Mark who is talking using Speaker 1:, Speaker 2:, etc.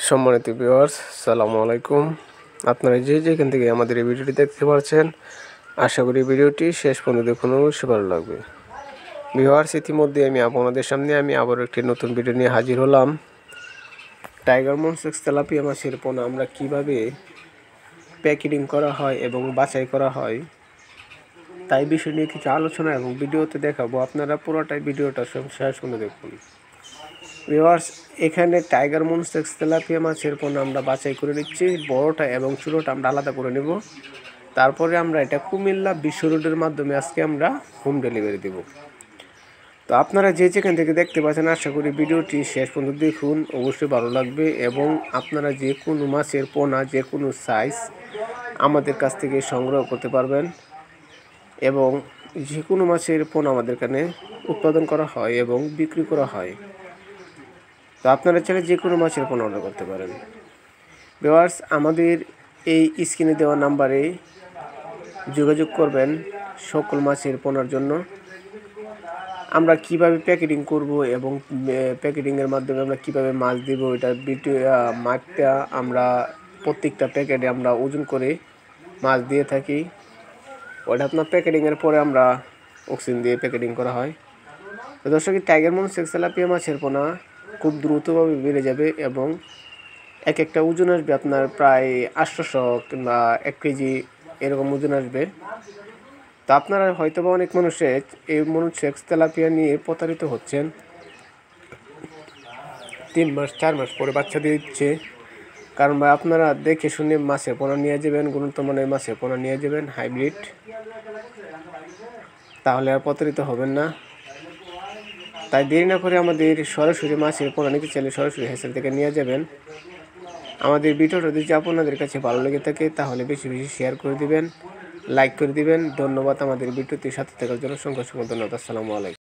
Speaker 1: সম্মানিত ভিউয়ার্স, আসসালামু আলাইকুম। আপনারা যে যেখান থেকে আমাদের এই ভিডিওটি দেখতে পাচ্ছেন, আশা করি ভিডিওটি শেষ পর্যন্ত দেখুন, অবশ্যই ভালো লাগবে। ভিউয়ার্স, ইতিমধ্যে আমি আপনাদের সামনে আবারও একটি নতুন ভিডিও নিয়ে হাজির হলাম। টাইগার মনসেক্স তেলাপিয়া মাছের পোনা আমরা কিভাবে প্যাকেটিং করা হয় এবং বাছাই করা হয় তাই বিষয় নিয়ে কিছু আলোচনা এবং ভিডিওতে দেখাবো। আপনারা পুরোটাই ভিডিওটা শেষ পর্যন্ত দেখুন। ভিউয়ার্স, এখানে টাইগার মনসেক্স তেলাপিয়া মাছের পোনা আমরা বাছাই করে নিচ্ছি। বড়টা এবং ছোটোটা আমরা আলাদা করে নেব। তারপরে আমরা এটা কুমিল্লা বিশ্ব রোডের মাধ্যমে আজকে আমরা হোম ডেলিভারি দেব। তো আপনারা যে যেখান থেকে দেখতে পাচ্ছেন, আশা করি ভিডিওটি শেষ পর্যন্ত দেখুন, অবশ্যই ভালো লাগবে। এবং আপনারা যে কোনো মাছের পোনা যে কোনো সাইজ আমাদের কাছ থেকে সংগ্রহ করতে পারবেন এবং যে কোনো মাছের পোনা আমাদের এখানে উৎপাদন করা হয় এবং বিক্রি করা হয়। তো আপনারা চাইলে যে কোনো মাছের পোনা অর্ডার করতে পারেন। ভিউয়ার্স, আমাদের এই স্ক্রিনে দেওয়া নাম্বারে যোগাযোগ করবেন সকল মাছের পোনার জন্য। আমরা কিভাবে প্যাকেটিং করব এবং প্যাকেটিংয়ের মাধ্যমে আমরা কিভাবে মাছ দেব, এটা মাছটা আমরা প্রত্যেকটা প্যাকেটে আমরা ওজন করে মাছ দিয়ে থাকি। ওটা আপনার প্যাকেটিংয়ের পরে আমরা অক্সিজেন দিয়ে প্যাকেটিং করা হয়। তো দর্শক, টাইগার মনসেক্স তেলাপিয়া মাছের পোনা খুব দ্রুতভাবে বেড়ে যাবে এবং এক একটা ওজন আসবে আপনার প্রায় 800 কিংবা 1 কেজি এরকম ওজন আসবে। তো আপনারা হয়তো বা অনেক মানুষের এই মনসেক্স তেলাপিয়া নিয়ে প্রতারিত হচ্ছেন। 3 মাস 4 মাস পরে বাচ্চা দিয়ে দিচ্ছে। কারণ ভাই, আপনারা দেখে শুনে মাছের পোনা নিয়ে যাবেন, গুণগত মানের মাছের পোনা নিয়ে যাবেন হাইব্রিড, তাহলে আর প্রতারিত হবেন না। তাই দেরি না করে আমাদের সরাসরি মাছের পোনা নিতে চাইলে সরাসরি হ্যাসেল থেকে নিয়ে যাবেন। আমাদের ভিডিওটা যদি আপনাদের কাছে ভালো লেগে থাকে তাহলে বেশি বেশি শেয়ার করে দিবেন, লাইক করে দিবেন। ধন্যবাদ আমাদের ভিডিওতে সাথে থাকার জন্য। সংখ্যা ধন্যবাদ। আসসালামু আলাইকুম।